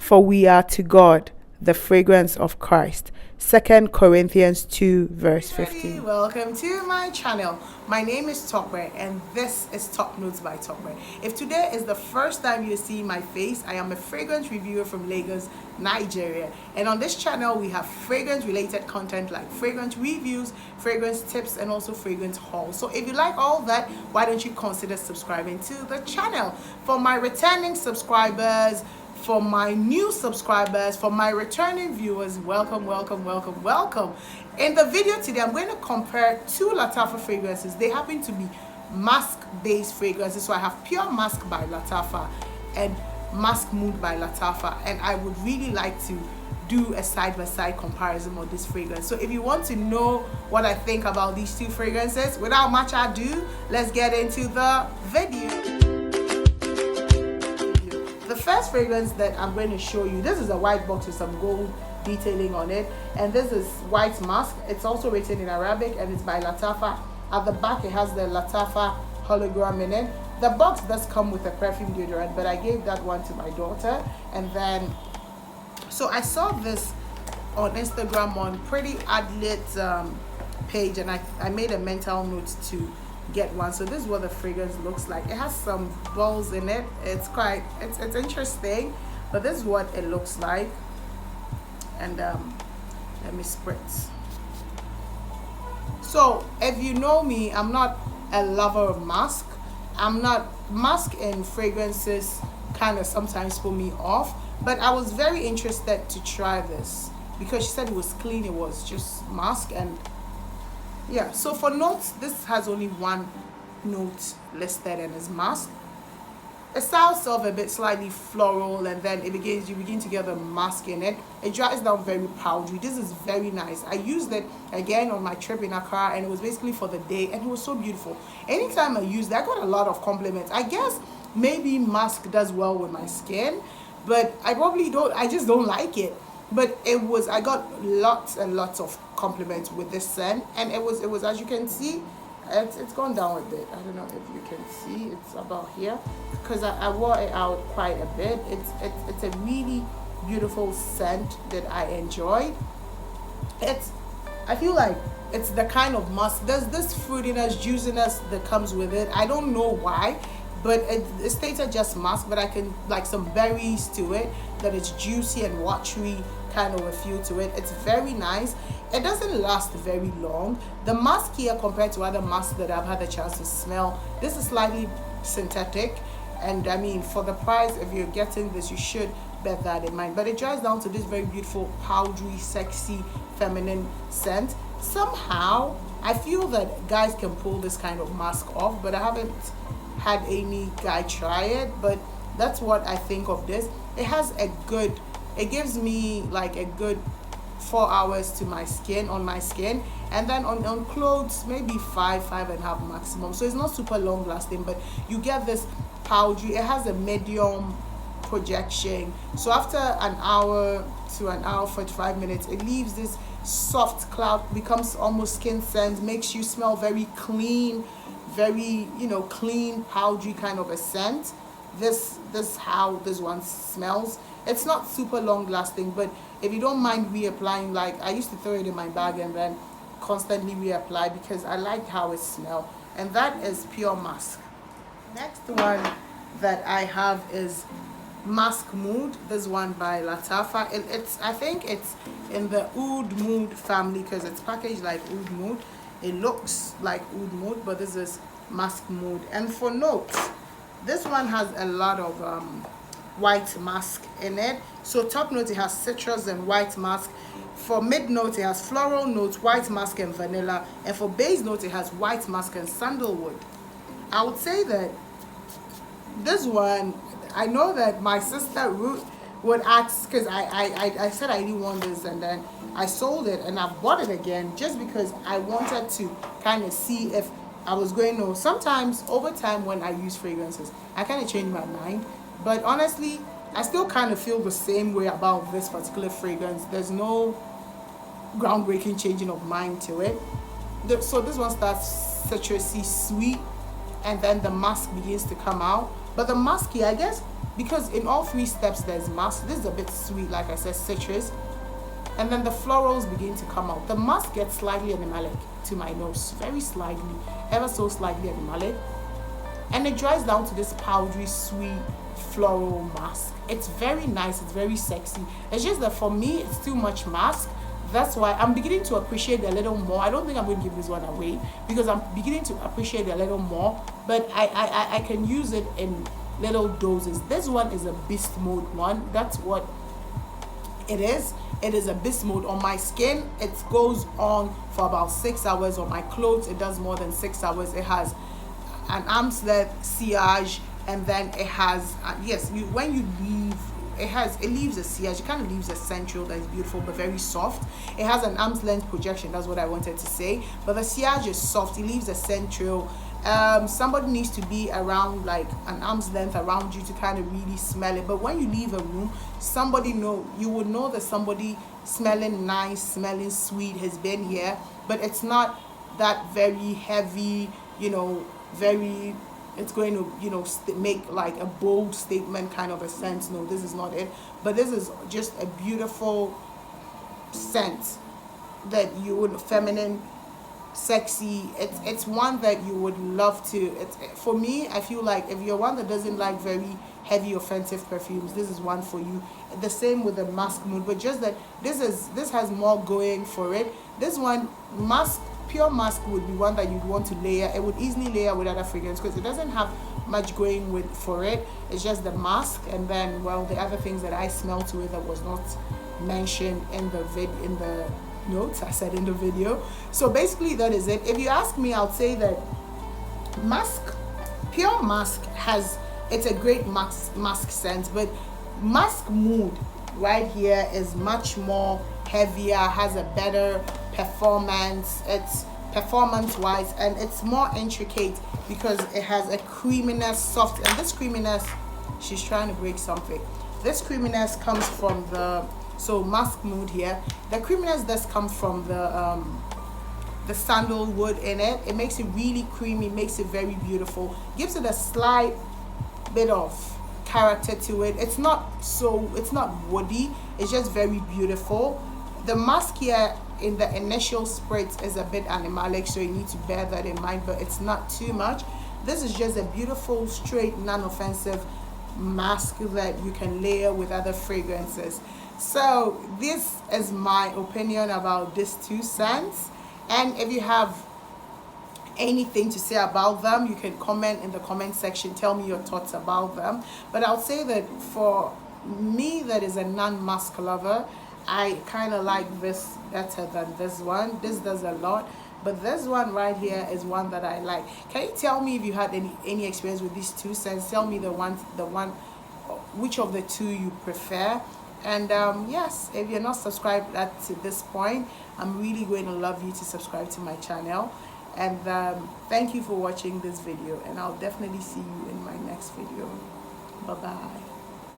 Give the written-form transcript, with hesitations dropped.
For we are to God the fragrance of Christ. 2 Corinthians 2 verse 15. Welcome to my channel. My name is Tope and this is Top Notes by Tope. If today is the first time you see my face, I am a fragrance reviewer from Lagos, Nigeria. And on this channel we have fragrance related content like fragrance reviews, fragrance tips, and also fragrance hauls. So if you like all that, why don't you consider subscribing to the channel? For my returning subscribers, for my new subscribers, for my returning viewers, welcome, welcome, welcome, welcome. In the video today, I'm going to compare two Lattafa fragrances. They happen to be musk-based fragrances. So I have Pure Musk by Lattafa and Musk Mood by Lattafa. And I would really like to do a side-by-side comparison of this fragrance. So if you want to know what I think about these two fragrances, without much ado, let's get into the video. The first fragrance that I'm going to show you, this is a white box with some gold detailing on it, and this is White Musk. It's also written in Arabic and it's by Lattafa. At the back it has the Lattafa hologram in it. The box does come with a perfume deodorant, but I gave that one to my daughter. And then so I saw this on Instagram on Pretty Adlit page, and I made a mental note to get one. So this is what the fragrance looks like. It has some balls in it. It's interesting, but this is what it looks like. And let me spritz. So if you know me, I'm not a lover of musk. Musk and fragrances kind of sometimes put me off, but I was very interested to try this because she said it was clean, it was just musk. And yeah, so for notes, this has only one note listed and is musk. It starts off a bit slightly floral, and then you begin to get the musk in it. It dries down very powdery. This is very nice. I used it again on my trip in Accra, and it was basically for the day, and it was so beautiful. Anytime I used it, I got a lot of compliments. I guess maybe musk does well with my skin, but I just don't like it. But I got lots and lots of compliments with this scent, and it was as you can see, it's gone down a bit. I don't know if you can see, it's about here because I wore it out quite a bit. It's a really beautiful scent that I enjoyed. I feel like it's the kind of musk. There's this fruitiness, juiciness that comes with it. I don't know why, but it stated just musk, but I can like some berries to it, that it's juicy and watery kind of a feel to it. It's very nice. It doesn't last very long. The musk here, compared to other musks that I've had the chance to smell, this is slightly synthetic, and I mean, for the price, if you're getting this, you should bear that in mind. But it dries down to this very beautiful, powdery, sexy, feminine scent. Somehow I feel that guys can pull this kind of mask off, but I haven't had any guy try it. But that's what I think of this. It gives me like a good 4 hours to my skin, and then on clothes maybe 5.5 maximum. So it's not super long lasting, but you get this powdery. It has a medium projection, so after an hour to an hour 45 minutes, it leaves this soft cloud, becomes almost skin scent, makes you smell very clean, very clean, powdery kind of a scent. This how this one smells. It's not super long lasting, but if you don't mind reapplying, like I used to throw it in my bag and then constantly reapply because I like how it smells. And that is Pure Musk. Next one that I have is Musk Mood. This one by Lattafa. I think it's in the Oud Mood family because it's packaged like Oud Mood. It looks like Oud Mood, but this is Musk Mood. And for notes, this one has a lot of white musk in it. So top note, it has citrus and white musk. For mid note, it has floral notes, white musk and vanilla. And for base note, it has white musk and sandalwood. I would say that this one, I know that my sister Ruth would ask, because I said I didn't want this, and then I sold it and I bought it again just because I wanted to kind of see if I was going to. Sometimes over time when I use fragrances, I kind of change my mind. But honestly, I still kind of feel the same way about this particular fragrance. There's no groundbreaking changing of mind to it. So this one starts citrusy, sweet, and then the musk begins to come out. But the musky, I guess because in all three steps there's musk. This is a bit sweet, like I said, citrus, and then the florals begin to come out. The musk gets slightly animalic to my nose, very slightly, ever so slightly animalic, and it dries down to this powdery, sweet, floral musk. It's very nice, it's very sexy. It's just that for me, it's too much musk. That's why I'm beginning to appreciate it a little more. I don't think I'm going to give this one away because I'm beginning to appreciate it a little more, but I can use it in little doses. This one is a beast mode one. That's what it is. It is a beast mode. On my skin, it goes on for about 6 hours. On my clothes, it does more than 6 hours. It has an arm's length sillage, and then it has when you leave, it leaves a sillage. It kind of leaves a central that is beautiful but very soft. It has an arm's length projection, that's what I wanted to say, but the sillage is soft. It leaves a central. Somebody needs to be around like an arm's length around you to kind of really smell it. But when you leave a room, you would know that somebody smelling nice, smelling sweet has been here, but it's not that very heavy, very, it's going to make like a bold statement kind of a sense. No, this is not it, but this is just a beautiful scent that you would, feminine, sexy. It's one that you would love to. For me, I feel like if you're one that doesn't like very heavy offensive perfumes, this is one for you. The same with the Musk Mood, but just that this has more going for it. This one, pure musk, would be one that you'd want to layer. It would easily layer with other fragrance because it doesn't have much going for it. It's just the musk, and then the other things that I smell to it that was not mentioned in the notes I said in the video. So basically that is it. If you ask me, I'll say that pure musk it's a great musk scent, but Musk Mood right here is much more heavier, has a better performance. It's performance wise, and it's more intricate because it has a creaminess, soft, and this creaminess, she's trying to break something. This creaminess comes from Musk Mood here. The creaminess does come from the sandalwood in it. It makes it really creamy, makes it very beautiful, gives it a slight bit of character to it. It's not woody, it's just very beautiful. The musk here in the initial spritz is a bit animalic, so you need to bear that in mind, but it's not too much. This is just a beautiful, straight, non-offensive mask that you can layer with other fragrances. So this is my opinion about these two scents, and if you have anything to say about them, you can comment in the comment section, tell me your thoughts about them. But I'll say that for me that is a non-musk lover, I kind of like this better than this one. This does a lot, but this one right here is one that I like. Can you tell me if you had any experience with these two scents? Tell me the one which of the two you prefer. And yes, if you're not subscribed to this point, I'm really going to love you to subscribe to my channel. And thank you for watching this video, and I'll definitely see you in my next video. Bye bye.